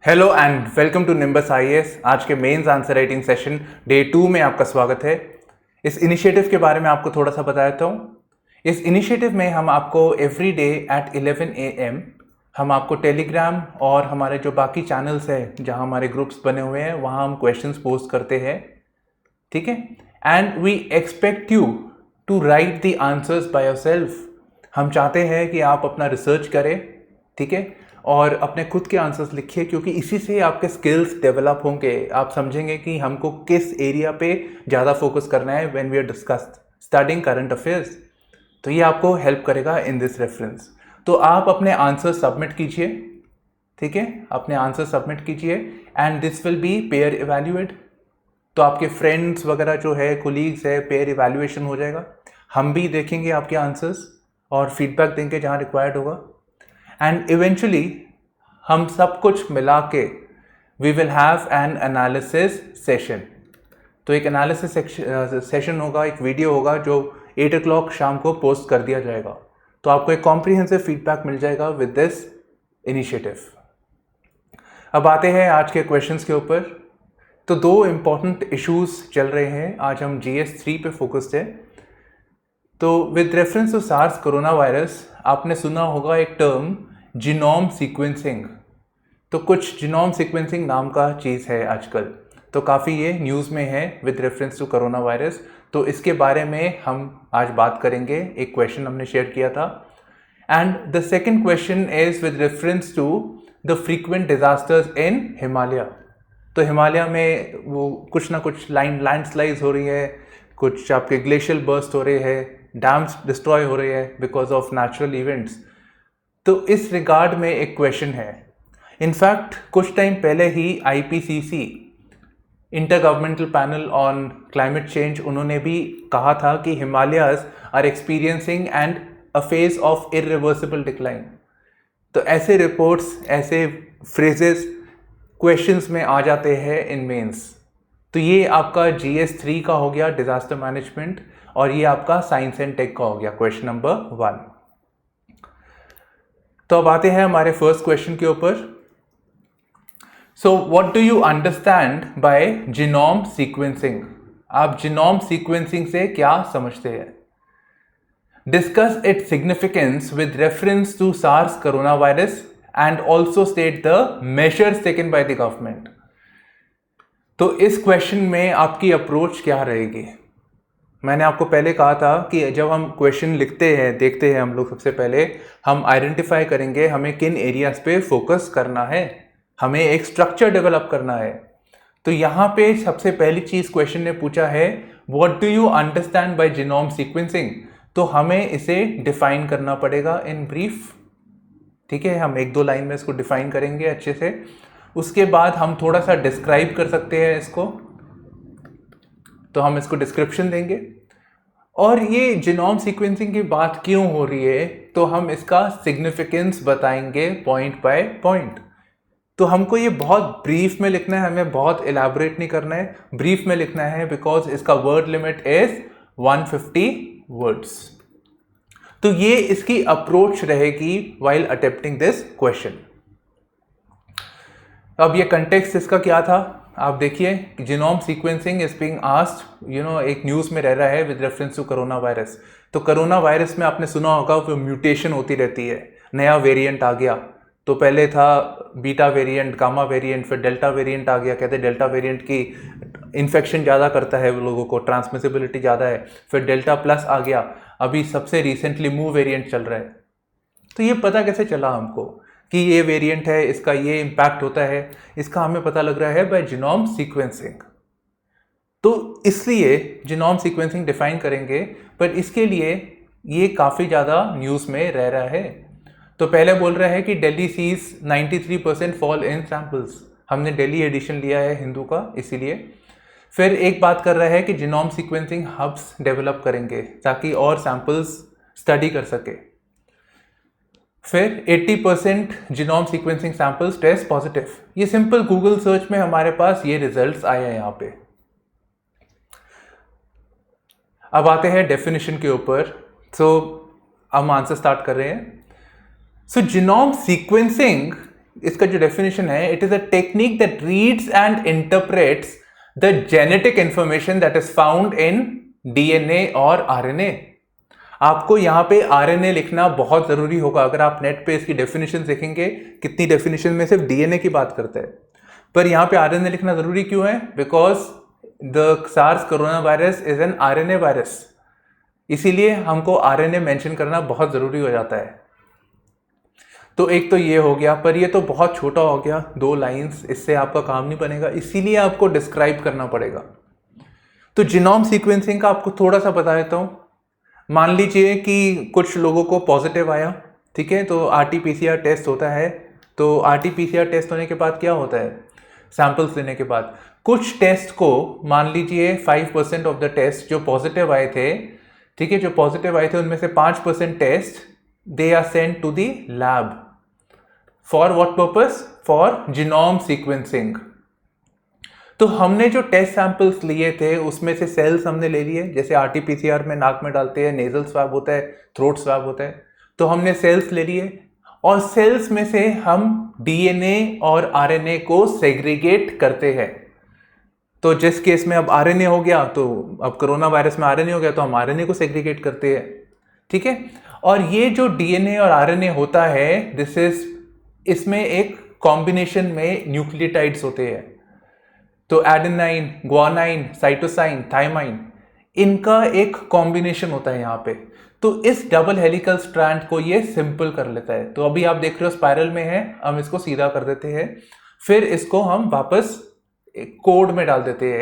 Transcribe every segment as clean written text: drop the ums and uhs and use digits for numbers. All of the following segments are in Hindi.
Hello and welcome to Nimbus IAS. आज के mains answer writing session day 2 में आपका स्वागत है। इस इनिशिएटिव के बारे में आपको थोड़ा सा बता देता हूँ। इस इनिशिएटिव में हम आपको एवरी डे एट 11 AM हम आपको टेलीग्राम और हमारे जो बाकी चैनल्स हैं जहाँ हमारे ग्रुप्स बने हुए हैं वहाँ हम क्वेश्चंस पोस्ट करते हैं, ठीक है। And we expect you to write the answers by yourself. हम चाहते हैं कि आप अपना रिसर्च करें, ठीक है, और अपने खुद के आंसर्स लिखिए, क्योंकि इसी से आपके स्किल्स डेवलप होंगे। आप समझेंगे कि हमको किस एरिया पे ज़्यादा फोकस करना है when we are studying current affairs. तो ये आपको हेल्प करेगा इन दिस रेफरेंस। तो आप अपने आंसर सबमिट कीजिए, ठीक है, अपने आंसर सबमिट कीजिए and this will be pair evaluate. तो आपके फ्रेंड्स वगैरह जो है, कोलीग्स है, पेयर इवैल्यूएशन हो जाएगा। हम भी देखेंगे आपके आंसर्स और फीडबैक देंगे जहाँ रिक्वायर्ड होगा। एंड इवेंचुअली हम सब कुछ मिला के we will have an analysis session. तो एक एनालिसिस सेशन होगा, एक वीडियो होगा जो 8 o'clock शाम को पोस्ट कर दिया जाएगा। तो आपको एक कॉम्प्रिहेंसिव फीडबैक मिल जाएगा विद दिस इनिशिएटिव। अब आते हैं आज के क्वेश्चंस के ऊपर। तो 2 इम्पॉर्टेंट इश्यूज चल रहे हैं। आज हम GS3 पे फोकस्ड है। तो with reference to SARS corona virus, आपने सुना होगा एक टर्म जीनोम सीक्वेंसिंग। तो कुछ जीनोम सीक्वेंसिंग नाम का चीज़ है आजकल, तो काफ़ी ये न्यूज़ में है with reference to corona virus. तो इसके बारे में हम आज बात करेंगे। एक क्वेश्चन हमने शेयर किया था and the second question is with reference to the frequent disasters in Himalaya. तो हिमालय में वो कुछ ना कुछ लैंडस्लाइड्स हो रही है, कुछ आपके ग्लेशियल बर्स्ट हो रहे हैं, डैम्स डिस्ट्रॉय हो रहे हैं बिकॉज ऑफ नेचुरल इवेंट्स। तो इस रिगार्ड में एक क्वेश्चन है। इनफैक्ट कुछ टाइम पहले ही IPCC intergovernmental panel on climate change, उन्होंने भी कहा था कि Himalayas are experiencing and a phase of irreversible decline. तो ऐसे रिपोर्ट्स, ऐसे फ्रेजेस क्वेश्चंस में आ जाते हैं इन मेंस। तो ये आपका GS3 का हो गया, डिजास्टर मैनेजमेंट, और ये आपका साइंस एंड टेक का हो गया, क्वेश्चन नंबर 1। तो अब आते हैं हमारे फर्स्ट क्वेश्चन के ऊपर। So what do you understand by genome sequencing? आप जीनोम सीक्वेंसिंग से क्या समझते हैं? Discuss its significance with reference to SARS corona virus and also state the measures taken by the government. तो इस क्वेश्चन में आपकी अप्रोच क्या रहेगी? मैंने आपको पहले कहा था कि जब हम क्वेश्चन लिखते हैं, देखते हैं हम लोग, सबसे पहले हम आइडेंटिफाई करेंगे हमें किन एरियाज पे फोकस करना है, हमें एक स्ट्रक्चर डेवलप करना है। तो यहाँ पे सबसे पहली चीज़ क्वेश्चन ने पूछा है what do you understand by genome sequencing. तो हमें इसे डिफाइन करना पड़ेगा इन ब्रीफ, ठीक है। हम 1-2 लाइन में इसको डिफाइन करेंगे अच्छे से। उसके बाद हम थोड़ा सा डिस्क्राइब कर सकते हैं इसको, तो हम इसको डिस्क्रिप्शन देंगे। और ये जीनोम सीक्वेंसिंग की बात क्यों हो रही है, तो हम इसका सिग्निफिकेंस बताएंगे पॉइंट बाय पॉइंट। तो हमको ये बहुत ब्रीफ में लिखना है, हमें बहुत इलैबोरेट नहीं करना है, ब्रीफ में लिखना है, बिकॉज इसका वर्ड लिमिट इज 150 वर्ड्स। तो ये इसकी अप्रोच रहेगी व्हाइल अटेम्प्टिंग दिस क्वेश्चन। अब ये कंटेक्स्ट इसका क्या था, आप देखिए। Genome sequencing is being asked, एक न्यूज़ में रह रहा है with reference to corona virus. तो कोरोना वायरस में आपने सुना होगा वो म्यूटेशन होती रहती है, नया वेरिएंट आ गया। तो पहले था बीटा वेरिएंट, गामा वेरिएंट, फिर डेल्टा वेरिएंट आ गया। कहते हैं डेल्टा वेरिएंट की इन्फेक्शन ज़्यादा करता है वो लोगों को, ट्रांसमिसिबिलिटी ज़्यादा है। फिर डेल्टा प्लस आ गया, अभी सबसे रिसेंटली मूव वेरिएंट चल रहा है। तो ये पता कैसे चला हमको कि ये वेरिएंट है, इसका ये इम्पैक्ट होता है? इसका हमें पता लग रहा है बाय जीनोम सीक्वेंसिंग। तो इसलिए जीनोम सीक्वेंसिंग डिफाइन करेंगे, पर इसके लिए ये काफ़ी ज़्यादा न्यूज़ में रह रहा है। तो पहले बोल रहा है कि Delhi sees 93% fall in samples. हमने दिल्ली एडिशन लिया है हिंदू का, इसीलिए। फिर एक बात कर रहा है कि जीनोम सीक्वेंसिंग हब्स डेवलप करेंगे ताकि और सैंपल्स स्टडी कर सके। फिर 80% genome sequencing samples test positive. ये सिंपल गूगल सर्च में हमारे पास ये रिजल्ट्स आए हैं यहाँ पे। अब आते हैं डेफिनेशन के ऊपर। हम आंसर स्टार्ट कर रहे हैं। सो जीनोम सीक्वेंसिंग इसका जो डेफिनेशन है, it is a technique that reads and interprets the genetic information that is found in DNA और आरएनए। आपको यहाँ पे आरएनए लिखना बहुत जरूरी होगा। अगर आप नेट पे इसकी डेफिनेशन देखेंगे, कितनी डेफिनेशन में सिर्फ डीएनए की बात करते हैं, पर यहाँ पे आरएनए लिखना जरूरी क्यों है? Because the SARS corona virus is an RNA virus, इसीलिए हमको आरएनए मेंशन करना बहुत जरूरी हो जाता है। तो एक तो ये हो गया, पर ये तो बहुत छोटा हो गया, 2 लाइंस, इससे आपका काम नहीं बनेगा, इसीलिए आपको डिस्क्राइब करना पड़ेगा। तो जीनोम सीक्वेंसिंग का आपको थोड़ा सा बता देता हूँ। मान लीजिए कि कुछ लोगों को पॉजिटिव आया, ठीक है, तो आरटीपीसीआर टेस्ट होता है। तो आरटीपीसीआर टेस्ट होने के बाद क्या होता है? सैंपल्स लेने के बाद कुछ टेस्ट को, मान लीजिए 5% ऑफ द टेस्ट जो पॉजिटिव आए थे, ठीक है, जो पॉजिटिव आए थे उनमें से 5% test they are sent to the lab for what purpose? For genome sequencing. तो हमने जो टेस्ट सैंपल्स लिए थे उसमें से सेल्स हमने ले लिए, जैसे आरटीपीसीआर में नाक में डालते हैं, नेजल स्वैब होता है, थ्रोट स्वैब होता है, तो हमने सेल्स ले लिए और सेल्स में से हम डीएनए और आरएनए को सेग्रीगेट करते हैं। तो जिस केस में अब आरएनए हो गया, तो अब कोरोना वायरस में आरएनए हो गया, तो हम आरएनए को सेग्रीगेट करते हैं, ठीक है। और ये जो डीएनए और आरएनए होता है, इसमें एक कॉम्बिनेशन में न्यूक्लियोटाइड्स होते हैं। तो एडेनाइन, ग्वानाइन, साइटोसाइन, थाइमाइन, इनका एक कॉम्बिनेशन होता है यहाँ पे। तो इस डबल हेलिकल स्ट्रैंड को ये सिंपल कर लेता है। तो अभी आप देख रहे हो स्पाइरल में है, हम इसको सीधा कर देते हैं, फिर इसको हम वापस एक कोड में डाल देते हैं,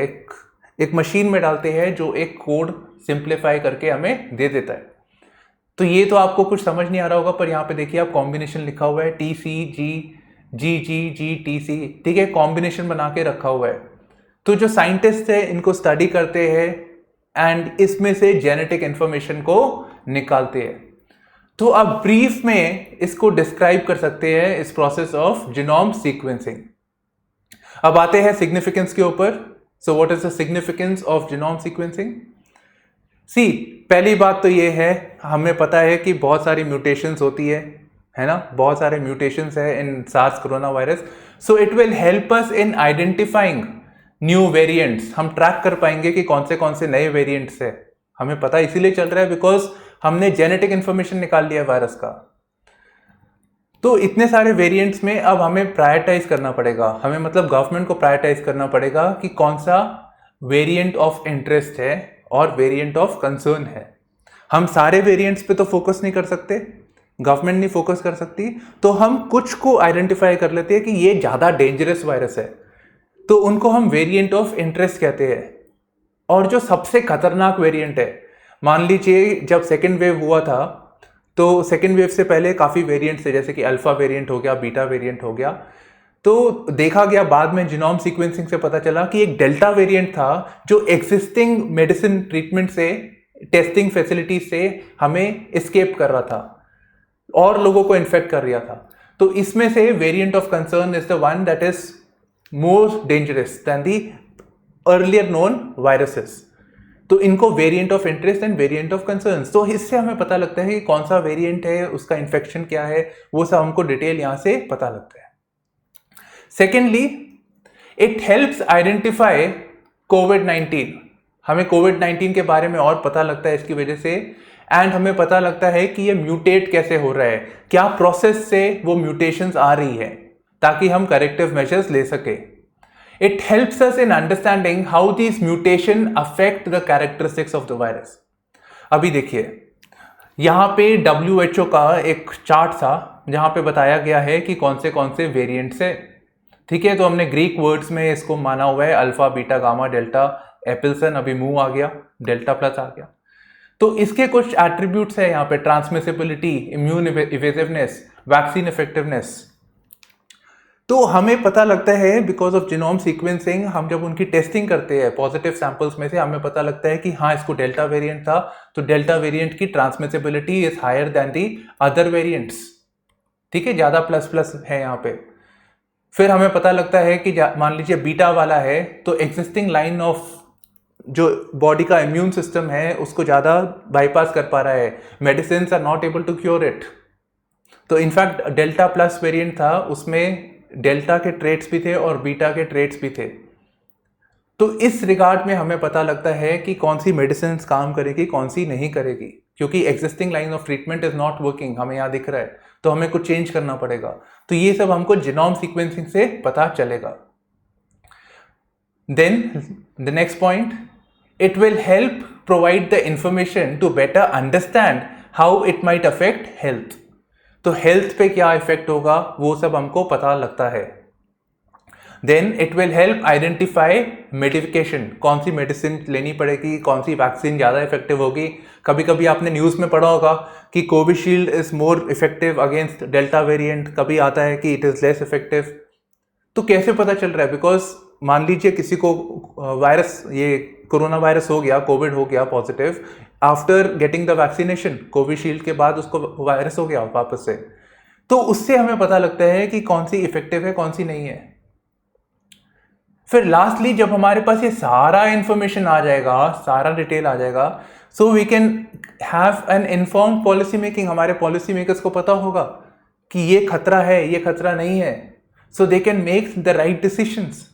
एक मशीन में डालते हैं जो एक कोड सिंप्लीफाई करके हमें दे देता है। तो ये तो आपको कुछ समझ नहीं आ रहा होगा, पर यहाँ पे देखिए आप कॉम्बिनेशन लिखा हुआ है, TCG, ठीक है, कॉम्बिनेशन बना के रखा हुआ है। तो जो साइंटिस्ट है इनको स्टडी करते हैं एंड इसमें से जेनेटिक इंफॉर्मेशन को निकालते हैं। तो अब ब्रीफ में इसको डिस्क्राइब कर सकते हैं, इस प्रोसेस ऑफ जीनोम सीक्वेंसिंग। अब आते हैं सिग्निफिकेंस के ऊपर। So what is the significance of genome sequencing? See, पहली बात तो ये है, हमें पता है कि बहुत सारी म्यूटेशंस होती है ना, बहुत सारे म्यूटेशंस है in SARS corona virus. So it will help us in identifying new variants. हम ट्रैक कर पाएंगे कि कौन से नए वेरिएंट्स है। हमें पता इसीलिए चल रहा है बिकॉज हमने जेनेटिक इंफॉर्मेशन निकाल लिया वायरस का। तो इतने सारे वेरिएंट्स में अब हमें प्रायोरिटाइज करना पड़ेगा, हमें मतलब गवर्नमेंट को प्रायोरिटाइज करना पड़ेगा कि कौन सा वेरिएंट ऑफ इंटरेस्ट है और वेरिएंट ऑफ कंसर्न है। हम सारे वेरिएंट्स पे तो फोकस नहीं कर सकते, गवर्नमेंट नहीं फोकस कर सकती, तो हम कुछ को आइडेंटिफाई कर लेते हैं कि ये ज़्यादा डेंजरस वायरस है, तो उनको हम वेरिएंट ऑफ इंटरेस्ट कहते हैं। और जो सबसे खतरनाक वेरिएंट है, मान लीजिए जब सेकेंड वेव हुआ था, तो सेकेंड वेव से पहले काफ़ी वेरिएंट्स थे, जैसे कि अल्फा वेरिएंट हो गया, बीटा वेरिएंट हो गया। तो देखा गया बाद में जीनोम सीक्वेंसिंग से पता चला कि एक डेल्टा वेरिएंट था जो एग्जिस्टिंग मेडिसिन ट्रीटमेंट से, टेस्टिंग फैसिलिटीज से हमें एस्केप कर रहा था और लोगों को इन्फेक्ट कर रहा था। तो इसमें से variant of concern is the one that is more dangerous than the earlier known viruses. तो इनको variant of interest end variant of concern, तो इससे हमें पता लगता है कि कौन सा वेरिएंट है, उसका इन्फेक्शन क्या है, वो सब हमको डिटेल यहां से पता लगता है। सेकेंडली, इट हेल्प्स आइडेंटिफाई कोविड-19। हमें कोविड-19 के बारे में और पता लगता है इसकी वजह से, एंड हमें पता लगता है कि ये म्यूटेट कैसे हो रहा है, क्या प्रोसेस से वो म्यूटेशंस आ रही है, ताकि हम करेक्टिव मेजर्स ले सके। It helps us in understanding how these mutation affect the characteristics of the virus. अभी देखिए, यहाँ पे WHO का एक चार्ट था जहाँ पे बताया गया है कि कौन से वेरिएंट्स है, ठीक है। तो हमने ग्रीक वर्ड्स में इसको माना हुआ है, अल्फा, बीटा, गामा, डेल्टा, एपिल्सन, अभी मू आ गया, डेल्टा प्लस आ गया। तो इसके कुछ एट्रीब्यूट्स है यहाँ पे, ट्रांसमिसिबिलिटी, इम्यून इवेसिवनेस, वैक्सीन इफेक्टिवनेस। तो हमें पता लगता है बिकॉज ऑफ जीनोम सीक्वेंसिंग, हम जब उनकी टेस्टिंग करते हैं पॉजिटिव सैंपल्स में से, हमें पता लगता है कि हाँ, इसको डेल्टा वेरिएंट था, तो डेल्टा वेरिएंट की transmissibility is higher than the other variants, ठीक है, ज्यादा प्लस है यहाँ पे। फिर हमें पता लगता है कि मान लीजिए बीटा वाला है, तो एग्जिस्टिंग लाइन ऑफ जो बॉडी का इम्यून सिस्टम है उसको ज्यादा बाईपास कर पा रहा है, medicine are not able to cure it. तो इनफैक्ट डेल्टा प्लस वेरिएंट था, उसमें डेल्टा के ट्रेट्स भी थे और बीटा के ट्रेट्स भी थे। तो इस रिगार्ड में हमें पता लगता है कि कौन सी मेडिसिन काम करेगी, कौन सी नहीं करेगी, क्योंकि existing line of treatment is not working, हमें यहाँ दिख रहा है, तो हमें कुछ चेंज करना पड़ेगा। तो ये सब हमको जीनोम सीक्वेंसिंग से पता चलेगा। Then the next point, it will help provide the information to better understand how it might affect health. तो हेल्थ पे क्या इफेक्ट होगा वो सब हमको पता लगता है। Then it will help identify medication, कौन सी मेडिसिन लेनी पड़ेगी, कौन सी वैक्सीन ज़्यादा इफेक्टिव होगी। कभी कभी आपने न्यूज़ में पढ़ा होगा कि Covishield is more effective against delta variant, कभी आता है कि इट इज़ लेस इफेक्टिव। तो कैसे पता चल रहा है? बिकॉज मान लीजिए किसी को वायरस, ये कोरोना वायरस हो गया, कोविड हो गया positive, after getting the vaccination, Covishield के बाद उसको वायरस हो गया वापस से, तो उससे हमें पता लगता है कि कौन सी इफेक्टिव है, कौन सी नहीं है। फिर लास्टली जब हमारे पास ये सारा इंफॉर्मेशन आ जाएगा, सारा डिटेल आ जाएगा, so we can have an informed policy making. हमारे पॉलिसी मेकर्स को पता होगा कि ये खतरा है, ये खतरा नहीं है, so they can make the right decisions.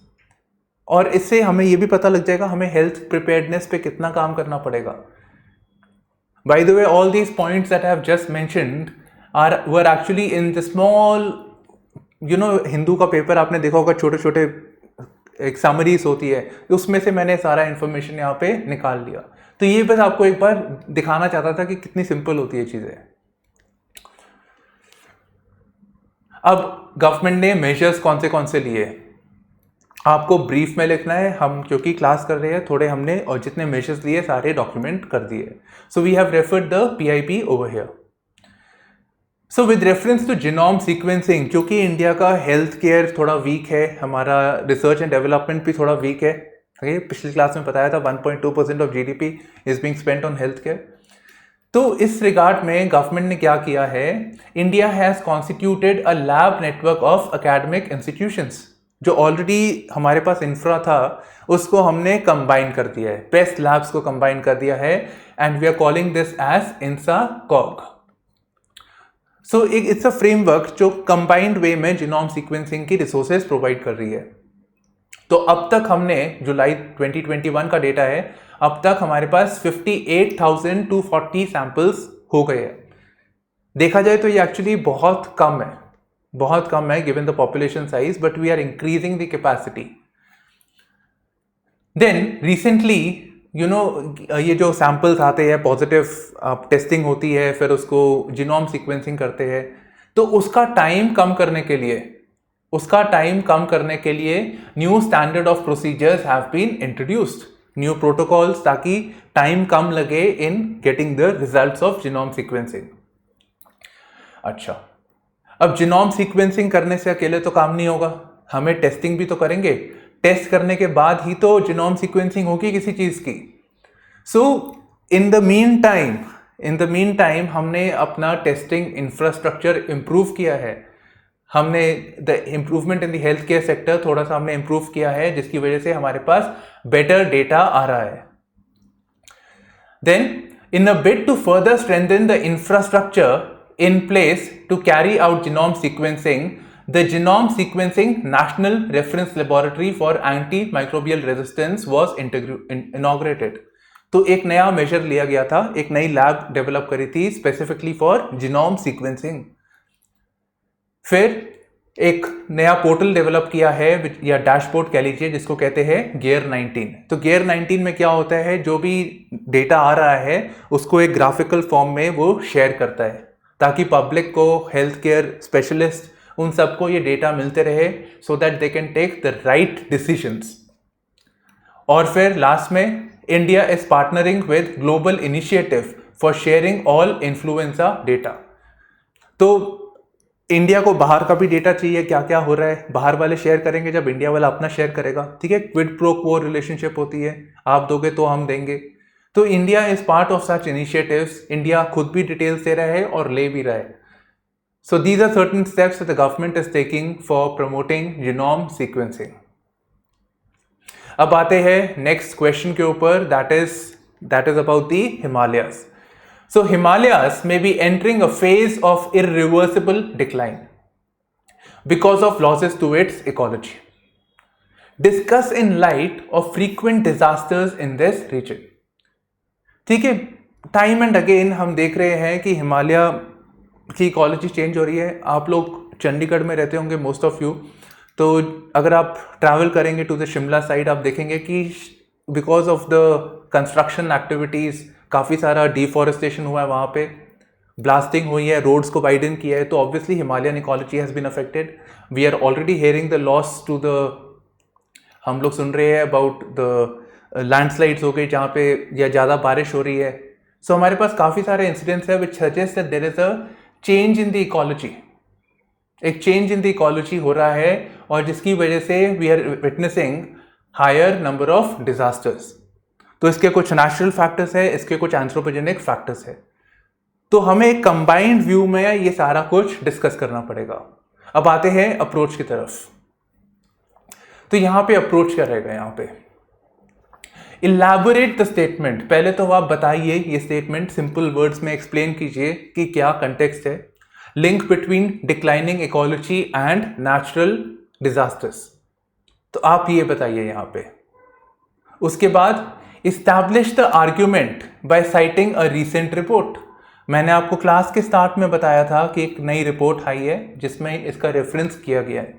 और इससे हमें ये भी पता लग जाएगा हमें हेल्थ प्रिपेयर्डनेस पे कितना काम करना पड़ेगा। By the way, all these points that I have just mentioned were actually in the small, Hindu का पेपर आपने देखा होगा, छोटे छोटे एक समरीज होती है, उसमें से मैंने सारा इंफॉर्मेशन यहाँ पे निकाल लिया। तो ये बस आपको एक बार दिखाना चाहता था कि कितनी सिंपल होती है चीजें। अब गवर्नमेंट ने मेजर्स कौन से लिए, आपको ब्रीफ में लिखना है। हम क्योंकि क्लास कर रहे हैं थोड़े, हमने और जितने मेजर्स लिए सारे डॉक्यूमेंट कर दिए। So we have referred the PIP over here. So with reference to genome sequencing, क्योंकि इंडिया का हेल्थ केयर थोड़ा वीक है, हमारा रिसर्च एंड डेवलपमेंट भी थोड़ा वीक है। पिछली क्लास में बताया था 1.2% of GDP is being spent on health care. तो इस रिगार्ड में गवर्नमेंट ने क्या किया है, India has constituted a lab network of academic institutions. जो ऑलरेडी हमारे पास इंफ्रा था उसको हमने कंबाइन कर दिया है, बेस्ट लैब्स को कंबाइन कर दिया है, and we are calling this as INSACOG। So it's a framework जो कंबाइंड वे में जीनोम सीक्वेंसिंग की रिसोर्सेज प्रोवाइड कर रही है। तो अब तक हमने, जुलाई 2021 का डेटा है, अब तक हमारे पास 58,240 सैंपल्स हो गए हैं। देखा जाए तो ये एक्चुअली बहुत कम है given the population size, but we are increasing the capacity. Then recently ये जो सैंपल्स आते हैं पॉजिटिव, टेस्टिंग होती है, फिर उसको जीनोम सीक्वेंसिंग करते हैं, तो उसका टाइम कम करने के लिए new standard of procedures have been introduced, new protocols, ताकि टाइम कम लगे in getting the results of genome sequencing. अच्छा, अब जीनोम सीक्वेंसिंग करने से अकेले तो काम नहीं होगा, हमें टेस्टिंग भी तो करेंगे। टेस्ट करने के बाद ही तो जीनोम सीक्वेंसिंग होगी किसी चीज की। सो इन द मीन टाइम हमने अपना टेस्टिंग इंफ्रास्ट्रक्चर इंप्रूव किया है। हमने the improvement in the health care sector थोड़ा सा हमने इंप्रूव किया है, जिसकी वजह से हमारे पास बेटर डेटा आ रहा है। Then in a bid to further strengthen the infrastructure in place to carry out genome sequencing, the Genome Sequencing National Reference Laboratory for Antimicrobial Resistance was inaugurated। तो एक नया मेजर लिया गया था, एक नई लैब डेवलप करी थी स्पेसिफिकली फॉर जीनोम सीक्वेंसिंग। फिर एक नया पोर्टल डेवलप किया है, या डैशबोर्ड कह लीजिए, जिसको कहते हैं गियर 19। तो गियर 19 में क्या होता है, जो भी डेटा आ रहा है उसको एक ग्राफिकल फॉर्म में वो शेयर करता है, ताकि पब्लिक को, हेल्थ केयर स्पेशलिस्ट, उन सबको ये डेटा मिलते रहे, so that they can take the right decisions. और फिर लास्ट में, India is partnering with global initiative for sharing all influenza data. तो इंडिया को बाहर का भी डेटा चाहिए, क्या क्या हो रहा है, बाहर वाले शेयर करेंगे जब इंडिया वाला अपना शेयर करेगा, ठीक है, क्विड प्रो क्वो रिलेशनशिप होती है, आप दोगे तो हम देंगे। तो India is part of such initiatives, India खुद भी डिटेल्स दे रहा है और ले भी रहा है। So these are certain steps the government is taking for promoting genome sequencing. अब आते हैं नेक्स्ट क्वेश्चन के ऊपर, that is about the Himalayas. So Himalayas may be entering a phase of irreversible decline because of losses to its ecology. Discuss in light of frequent disasters in this region. ठीक है, टाइम एंड अगेन हम देख रहे हैं कि हिमालय की इकोलॉजी चेंज हो रही है. आप लोग चंडीगढ़ में रहते होंगे मोस्ट ऑफ यू, तो अगर आप ट्रैवल करेंगे टू द शिमला साइड आप देखेंगे कि because of the construction activities काफ़ी सारा डिफॉरेस्टेशन हुआ है, वहाँ पे ब्लास्टिंग हुई है, रोड्स को वाइडन किया है, तो obviously Himalayan ecology has been affected. We are already hearing the loss to the, हम लोग सुन रहे हैं अबाउट द लैंडस्लाइड्स हो गई जहाँ पे या ज़्यादा बारिश हो रही है. सो हमारे पास काफ़ी सारे इंसिडेंट्स है which suggest that there is a change in the ecology. एक चेंज इन द इकोलॉजी हो रहा है और जिसकी वजह से we are witnessing higher number of disasters. तो इसके कुछ नेचुरल फैक्टर्स है, इसके कुछ एंथ्रोपोजेनिक फैक्टर्स है. तो हमें एक कंबाइंड व्यू में ये सारा कुछ डिस्कस करना पड़ेगा. अब आते हैं अप्रोच की तरफ. तो यहां पे अप्रोच क्या रहेगा? यहां पे इलैबोरेट द स्टेटमेंट. पहले तो आप बताइए ये स्टेटमेंट सिंपल वर्ड्स में एक्सप्लेन कीजिए कि क्या कंटेक्स्ट है. Link between declining ecology and natural disasters. तो आप ये बताइए यहां पे. उसके बाद establish the argument by citing a recent report. मैंने आपको क्लास के स्टार्ट में बताया था कि एक नई रिपोर्ट आई है जिसमें इसका रेफरेंस किया गया है.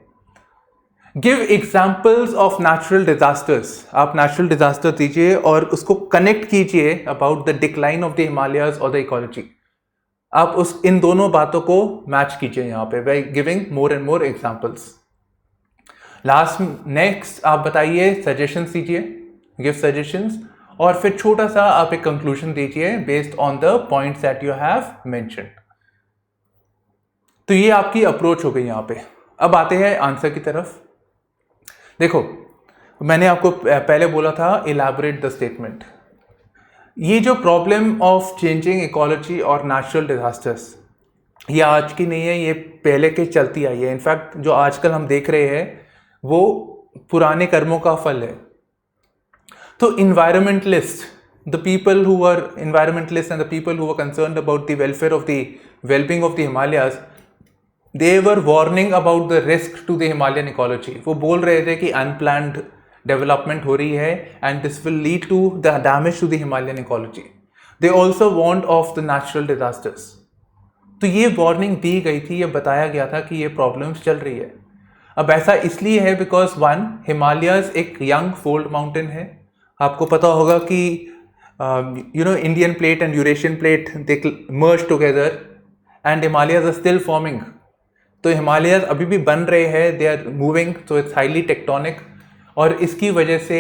Give examples of natural disasters. आप नेचुरल डिजास्टर दीजिए और उसको कनेक्ट कीजिए about the decline of the Himalayas और द इकोलॉजी. आप इन दोनों बातों को मैच कीजिए यहाँ पे by giving more and more examples. Next आप बताइए, सजेशंस दीजिए, गिव सजेशंस, और फिर छोटा सा आप एक कंक्लूजन दीजिए based on the points that you have mentioned. तो ये आपकी अप्रोच हो गई यहां पे. अब आते हैं आंसर की तरफ. देखो, मैंने आपको पहले बोला था इलैबोरेट द स्टेटमेंट. ये जो प्रॉब्लम ऑफ चेंजिंग इकोलॉजी और नेचुरल डिजास्टर्स ये आज की नहीं है, ये पहले के चलती आई है. इनफैक्ट जो आजकल हम देख रहे हैं वो पुराने कर्मों का फल है. तो environmentalists, the people who were environmentalists and the people who were concerned about the welfare of the well-being of the Himalayas, they were warning about the risk to the Himalayan ecology. वो बोल रहे थे कि unplanned development हो रही है and this will lead to the damage to the Himalayan ecology. They also warned of the natural disasters. तो ये वार्निंग दी गई थी, ये बताया गया था कि ये प्रॉब्लम्स चल रही है. अब ऐसा इसलिए है बिकॉज वन, हिमालयाज एक यंग फोल्ड माउंटेन है. आपको पता होगा कि Indian plate and Eurasian plate they merge together and Himalayas are still forming. तो हिमालयाज अभी भी बन रहे हैं, they are moving, so it's highly tectonic. और इसकी वजह से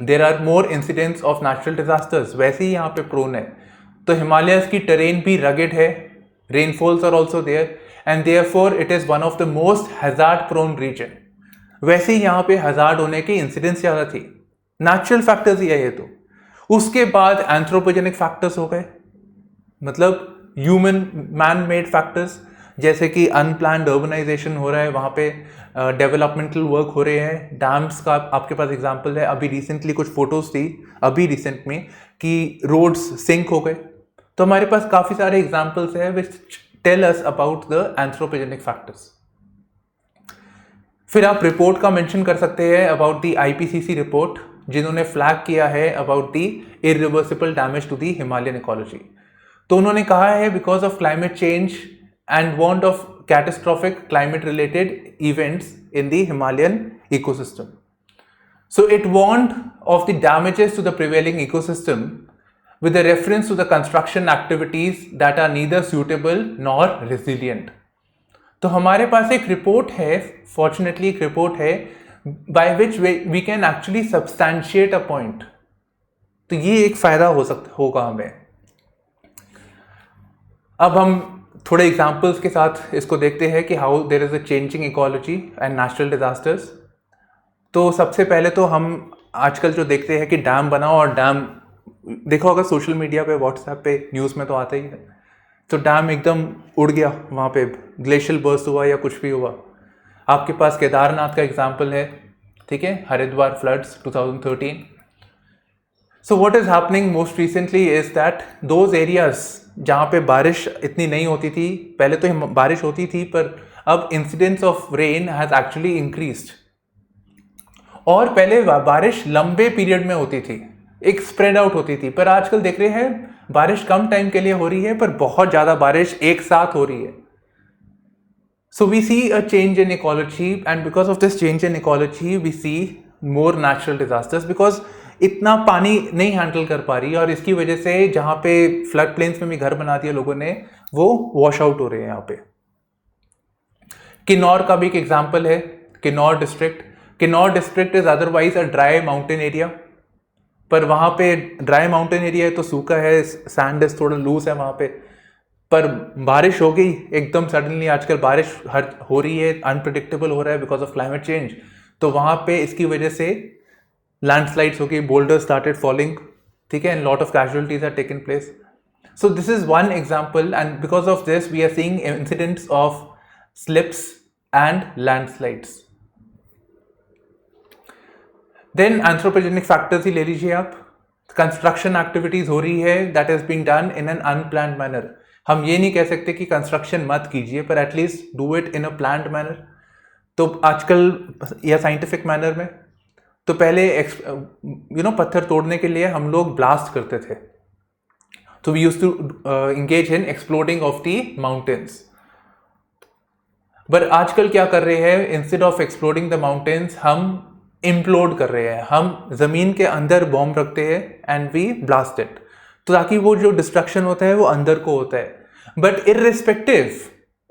there are more incidents of natural disasters. वैसे ही यहाँ पे प्रोन है. तो हिमालयाज की टेरेन भी रगेड है, rainfalls are also there and therefore it is one of the most hazard prone region. वैसे ही यहाँ पे हैजार्ड होने की इंसिडेंस ज़्यादा थी. नेचुरल फैक्टर्स ही है ये. तो उसके बाद एंथ्रोपोजेनिक फैक्टर्स हो गए, मतलब ह्यूमन मैन मेड फैक्टर्स, जैसे कि अनप्लान्ड अर्बनाइजेशन हो रहा है, वहाँ पे डेवलपमेंटल वर्क हो रहे हैं. डैम्स का आपके पास एग्जांपल है, अभी रिसेंटली कुछ फोटोज थी अभी रिसेंट में कि रोड्स सिंक हो गए. तो हमारे पास काफ़ी सारे एग्जाम्पल्स है which tell us about the anthropogenic factors. फिर आप रिपोर्ट का मेंशन कर सकते हैं अबाउट द आईपीसीसी रिपोर्ट, जिन्होंने फ्लैग किया है about the irreversible damage to the Himalayan ecology. तो उन्होंने कहा है because of climate change and want of catastrophic climate related events in the Himalayan ecosystem. So it warned of the damages to the prevailing ecosystem with a reference to the construction activities that are neither suitable nor resilient. तो हमारे पास एक रिपोर्ट है, फॉर्चुनेटली एक रिपोर्ट है by which we can actually substantiate a point. तो ये एक फायदा होगा हमें. अब हम थोड़े एग्जाम्पल्स के साथ इसको देखते हैं कि how there is a changing ecology and natural disasters. तो सबसे पहले तो हम आजकल जो देखते हैं कि डैम बनाओ, और डैम देखो अगर सोशल मीडिया पे, व्हाट्सएप पे, न्यूज़ में तो आता ही है. तो डैम एकदम उड़ गया, वहाँ पे ग्लेशियल बर्स्ट हुआ या कुछ भी हुआ. आपके पास केदारनाथ का एग्जाम्पल है, ठीक है, Haridwar floods 2013. So what is happening most recently is that those areas जहाँ पे बारिश इतनी नहीं होती थी, पहले तो बारिश होती थी पर अब incidence of rain has actually increased. और पहले बारिश लंबे पीरियड में होती थी, एक स्प्रेड आउट होती थी, पर आजकल देख रहे हैं बारिश कम टाइम के लिए हो रही है पर बहुत ज़्यादा बारिश एक साथ हो रही है। So we see a change in ecology, and because of this change in ecology we see more natural disasters, because इतना पानी नहीं हैंडल कर पा रही, और इसकी वजह से जहाँ पे फ्लड प्लेन्स में भी घर बना दिया लोगों ने, वो वॉश आउट हो रहे हैं यहाँ पे। किन्नौर का भी एक एग्जाम्पल है, Kinnaur district. Kinnaur district is otherwise a dry mountain area, पर वहाँ पे ड्राई माउंटेन एरिया है तो सूखा है, सैंड इज थोड़ा लूज है वहाँ पे, पर बारिश हो गई एकदम सडनली, आजकल बारिश हो रही है, अनप्रिडिक्टेबल हो रहा है बिकॉज ऑफ क्लाइमेट चेंज, तो वहाँ पे इसकी वजह से लैंडस्लाइड्स हो गई, बोल्डर स्टार्टेड फॉलिंग, ठीक है, and lot of casualties are taken place. So this is one example, and because of this we are seeing incidents of slips and landslides. Then anthropogenic factors ही ले लीजिए आप, कंस्ट्रक्शन एक्टिविटीज हो रही है that is being done in an unplanned manner. हम ये नहीं कह सकते कि कंस्ट्रक्शन मत कीजिए, पर at least do it in a planned manner. तो आजकल या साइंटिफिक मैनर में, तो पहले पत्थर तोड़ने के लिए हम लोग ब्लास्ट करते थे, तो we used to engage in exploding of the mountains. पर आजकल क्या कर रहे हैं, instead of exploding the mountains हम इम्प्लोड कर रहे हैं, हम जमीन के अंदर बॉम्ब रखते हैं एंड वी ब्लास्ट इट, तो ताकि वो जो डिस्ट्रक्शन होता है वो अंदर को होता है। बट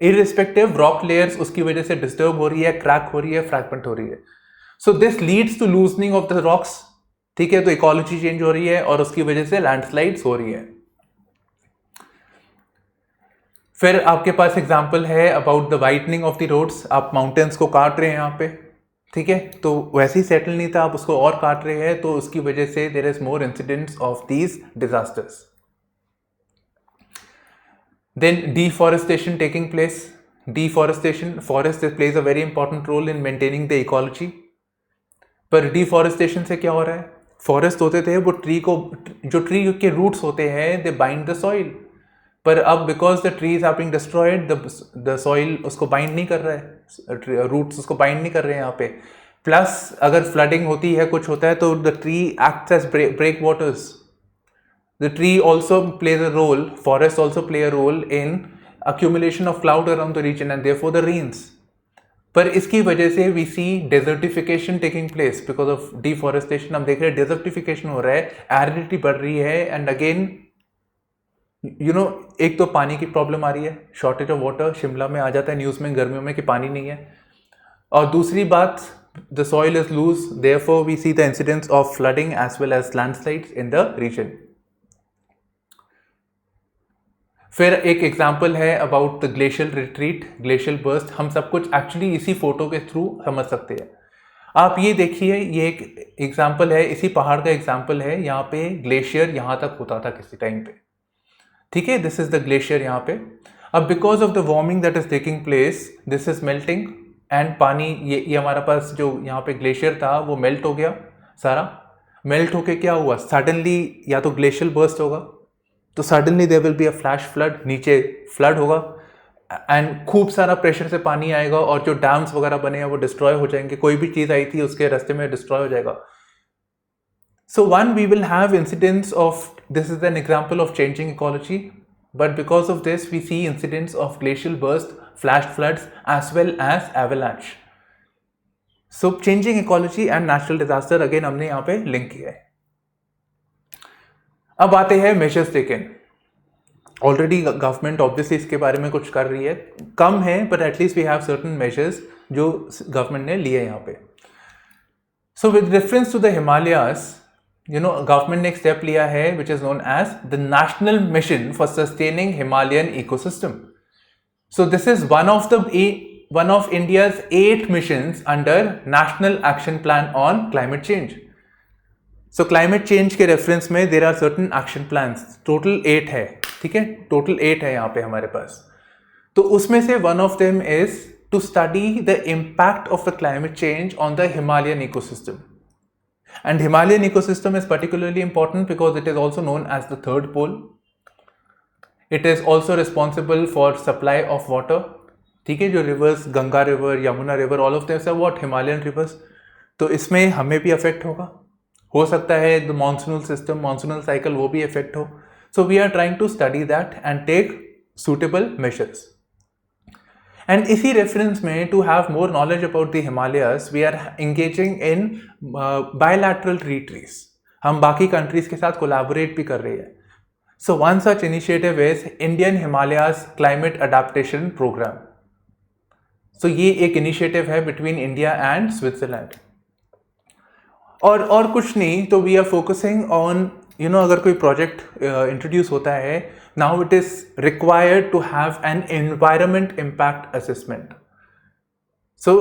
इररिस्पेक्टिव रॉक लेयर्स उसकी वजह से डिस्टर्ब हो रही है, क्रैक हो रही है, फ्रैगमेंट हो रही है। So this leads to loosening of the rocks, ठीक है, तो इकोलॉजी चेंज हो रही है और उसकी वजह से लैंडस्लाइड्स हो रही है। फिर आपके पास एग्जाम्पल है about the widening of the roads, आप माउंटेन्स को काट रहे हैं यहाँ पे, ठीक है, तो वैसे ही सेटल नहीं था, आप उसको और काट रहे हैं, तो उसकी वजह से there is more incidents of these disasters. Then deforestation taking place. Deforestation, forest plays a very important role in maintaining the ecology, पर डिफॉरेस्टेशन से क्या हो रहा है, फॉरेस्ट होते थे वो ट्री को, जो ट्री के रूट्स होते हैं दे बाइंड द सॉइल, पर अब because the trees are being destroyed, the soil उसको बाइंड नहीं कर रहा है, रूट्स उसको बाइंड नहीं कर रहे हैं यहाँ पे। प्लस अगर फ्लडिंग होती है, कुछ होता है, तो the tree acts as breakwaters. The tree also plays a role, forest also play a role in accumulation of cloud around the region and therefore the rains. पर इसकी वजह से we see desertification taking place because of deforestation। हम देख रहे हैं desertification हो रहा है, aridity बढ़ रही है, and again एक तो पानी की प्रॉब्लम आ रही है, शॉर्टेज ऑफ वाटर, शिमला में आ जाता है न्यूज़ में गर्मियों में कि पानी नहीं है, और दूसरी बात the soil is loose, therefore we see the incidence of flooding as well as landslides in the region. फिर एक एग्जाम्पल है about the glacial retreat, glacial burst. हम सब कुछ एक्चुअली इसी फोटो के थ्रू समझ सकते हैं। आप ये देखिए, ये एक एग्जाम्पल है, इसी पहाड़ का एग्जाम्पल है, यहाँ पे ग्लेशियर यहाँ तक होता था किसी टाइम पे, ठीक है, दिस इज द ग्लेशियर यहाँ पे। अब because of the warming that is taking place, this is melting, and पानी ये हमारे पास जो यहाँ पे ग्लेशियर था वो मेल्ट हो गया, सारा मेल्ट होके क्या हुआ, सडनली या तो ग्लेशियल बर्स्ट होगा, तो suddenly there will be a flash flood, नीचे फ्लड होगा, एंड खूब सारा प्रेशर से पानी आएगा और जो डैम्स वगैरह बने हैं वो डिस्ट्रॉय हो जाएंगे, कोई भी चीज़ आई थी उसके रास्ते में डिस्ट्रॉय हो जाएगा। So one we will have incidents of, this is an example of changing ecology, but because of this we see incidents of glacial burst, flash floods as well as avalanche. So changing ecology and natural disaster again हमने यहाँ पे लिंक किया है। अब आते हैं measures taken. Already government obviously इसके बारे में कुछ कर रही है, कम है, but at least we have certain measures जो गवर्नमेंट ने लिए यहाँ पे। So with reference to the Himalayas, government ने एक स्टेप लिया है which is known as the national mission for sustaining Himalayan ecosystem. So this is one of India's 8 missions under national action plan on climate change. So climate change के रेफरेंस में there are certain action plans, total 8 है, ठीक है, टोटल 8 है यहाँ पे हमारे पास। तो उसमें से one of them is to study the impact of the climate change on the Himalayan ecosystem. And Himalayan ecosystem is particularly important because it is also known as the third pole. It is also responsible for supply of water. ठीक है, जो rivers, Ganga river, Yamuna river, all of this are what Himalayan rivers. तो इसमें हमें भी अफेक्ट होगा, हो सकता है the monsoonal system, monsoonal cycle वो भी इफेक्ट हो. So we are trying to study that and take suitable measures. And इसी रेफरेंस में to have more knowledge about the Himalayas we are engaging in bilateral retreats. हम बाकी कंट्रीज के साथ कोलैबोरेट भी कर रही है. So one such initiative is Indian Himalayas climate adaptation programme. So ये एक इनिशिएटिव है बिटवीन इंडिया एंड स्विट्जरलैंड. और कुछ नहीं, तो वी आर फोकसिंग ऑन अगर कोई प्रोजेक्ट इंट्रोड्यूस होता है, now it is required to have an environment impact assessment. So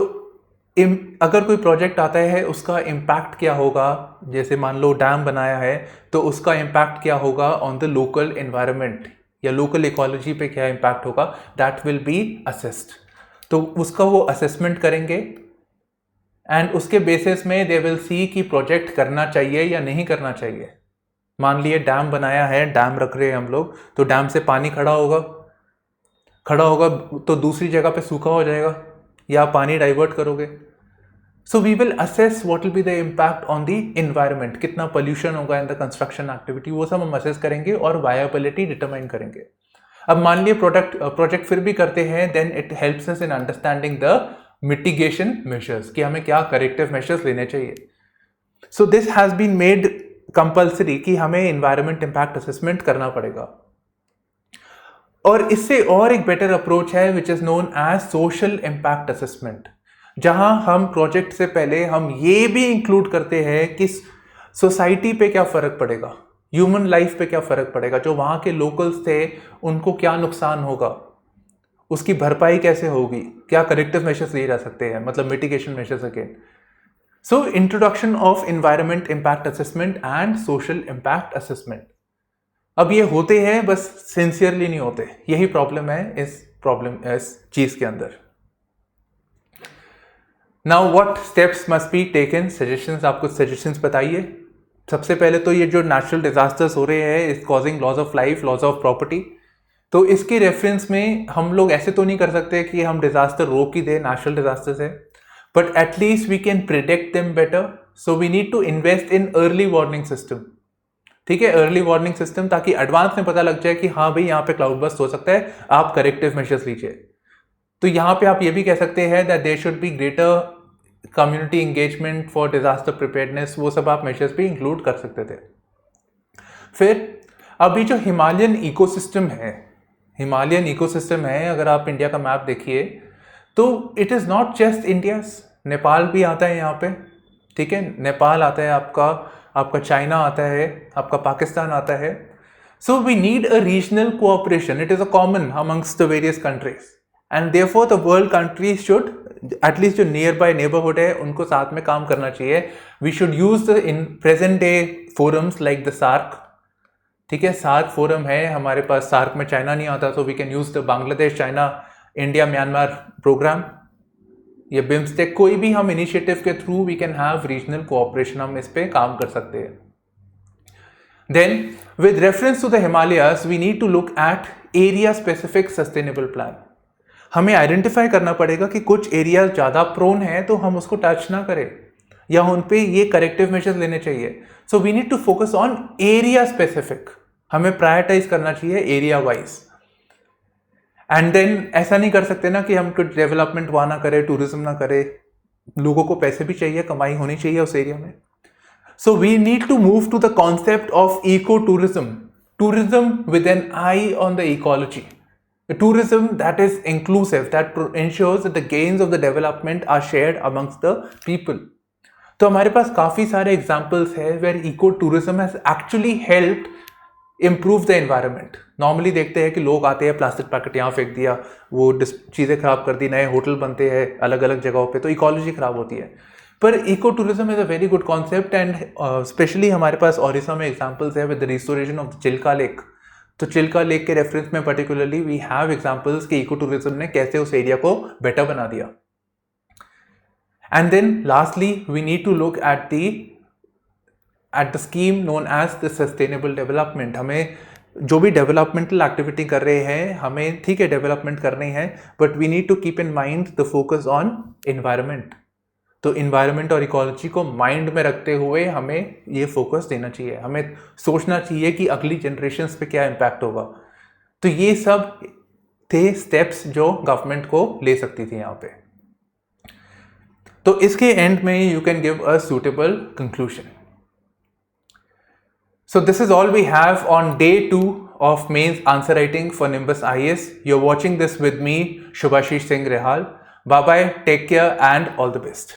अगर कोई प्रोजेक्ट आता है उसका इम्पैक्ट क्या होगा, जैसे मान लो डैम बनाया है तो उसका इम्पैक्ट क्या होगा ऑन द लोकल एनवायरमेंट या लोकल इकोलॉजी पे क्या इम्पैक्ट होगा, दैट विल बी असेस्ड. तो उसका वो असेसमेंट करेंगे एंड उसके बेसिस में दे विल सी कि प्रोजेक्ट करना चाहिए या नहीं करना चाहिए. मान लिए डैम बनाया है, डैम रख रहे हैं हम लोग, तो डैम से पानी खड़ा होगा तो दूसरी जगह पे सूखा हो जाएगा या पानी डाइवर्ट करोगे. So we will assess what will be the impact on the environment, कितना पोल्यूशन होगा इन द कंस्ट्रक्शन एक्टिविटी, वो सब हम असेस करेंगे और वायबिलिटी डिटरमाइन करेंगे. अब मान लिए प्रोजेक्ट फिर भी करते हैं, then it helps us in understanding the mitigation measures कि हमें क्या करेक्टिव मेजर्स लेने चाहिए. So this has been made compulsory कि हमें इन्वायरमेंट इम्पैक्ट असेसमेंट करना पड़ेगा. और इससे और एक बेटर अप्रोच है which is known as social impact assessment, जहां हम प्रोजेक्ट से पहले हम ये भी इंक्लूड करते हैं कि सोसाइटी पे क्या फर्क पड़ेगा, ह्यूमन लाइफ पे क्या फर्क पड़ेगा, जो वहां के लोकल्स थे उनको क्या नुकसान होगा, उसकी भरपाई कैसे होगी, क्या करेक्टिव मेजर्स लिए जा सकते हैं, मतलब mitigation measures again. So introduction of environment impact assessment and social impact assessment. अब ये होते हैं बस सिंसियरली नहीं होते, यही प्रॉब्लम है इस चीज के अंदर. Now what steps must be taken, suggestions, आप कुछ सजेशंस बताइए. सबसे पहले तो ये जो नेचुरल डिजास्टर्स हो रहे हैं is causing loss of life, loss of property. तो इसके रेफरेंस में हम लोग ऐसे तो नहीं कर सकते कि हम डिजास्टर रोक ही दें, नेचुरल डिजास्टर से, but at least we can predict them better. So we need to invest in early warning system. ठीक है, अर्ली वार्निंग सिस्टम, ताकि एडवांस में पता लग जाए कि हाँ भाई यहाँ पे क्लाउड बस्ट हो सकता है, आप करेक्टिव मेजर्स लीजिए. तो यहाँ पे आप ये भी कह सकते हैं that there should be greater community engagement for disaster preparedness, वो सब आप मेजर्स भी इंक्लूड कर सकते थे. फिर अभी जो हिमालयन इकोसिस्टम है, अगर आप इंडिया का मैप देखिए तो it is not just India's, Nepal भी आता है यहाँ पे. ठीक है, नेपाल आता है, आपका चाइना आता है, आपका पाकिस्तान आता है. So we need a regional cooperation, it is a common amongst the various countries and therefore the world countries should at least जो नियर बाय नेबरहुड है उनको साथ में काम करना चाहिए. We should use the in present day forums like the SAARC. ठीक है, सार्क फोरम है हमारे पास, सार्क में चाइना नहीं आता, so we can use the Bangladesh, China, India, Myanmar program, ये बिम्स्टेक, कोई भी हम इनिशिएटिव के through we can have regional cooperation, हम इस पे काम कर सकते हैं. Then with reference to the Himalayas we need to look at area specific sustainable plan. हमें आइडेंटिफाई करना पड़ेगा कि कुछ एरिया ज़्यादा प्रोन है तो हम उसको टच ना करें या उन पे ये करेक्टिव मेजर्स लेने चाहिए. So we need to focus on area specific, हमें प्रायोरिटाइज करना चाहिए एरिया वाइज. एंड देन ऐसा नहीं कर सकते ना कि हम कुछ डेवलपमेंट वहाँ ना करें, टूरिज्म ना करें, लोगों को पैसे भी चाहिए, कमाई होनी चाहिए उस एरिया में. So we need to move to the concept of eco tourism with an eye on the ecology, tourism that is inclusive, that ensures that the gains of the development are shared amongst the people. तो हमारे पास काफ़ी सारे एग्जाम्पल्स है where eco tourism has actually helped improve the environment. Normally देखते हैं कि लोग आते हैं, प्लास्टिक पैकेट यहाँ फेंक दिया, वो चीज़ें खराब कर दी, नए होटल बनते हैं अलग अलग जगहों पे, तो इकोलॉजी खराब होती है. पर eco tourism is a very good concept and specially हमारे पास ओडिशा में एग्जाम्पल्स है with the restoration of Chilka lake. तो चिल्का लेक के रेफरेंस में पर्टिकुलरली वी हैव एग्जांपल्स कि इको टूरिज्म ने कैसे उस एरिया को बेटर बना दिया. And then lastly we need to look at the at the scheme known as the sustainable development. हमें जो भी डेवलपमेंटल एक्टिविटी कर रहे हैं, हमें ठीक है डेवलपमेंट करनी है, but we need to keep in mind the focus on environment. तो इन्वायरमेंट और इकोलॉजी को माइंड में रखते हुए हमें ये फोकस देना चाहिए, हमें सोचना चाहिए कि अगली जनरेशन्स पे क्या इम्पैक्ट होगा। तो ये सब थे स्टेप्स जो गवर्नमेंट को ले सकती थी यहाँ पे। तो इसके एंड में you can give a suitable conclusion. So this is all we have on day 2 of mains answer writing for Nimbus IAS. You're watching this with me, Shubhashish Singh Rehal. Bye bye, take care and all the best.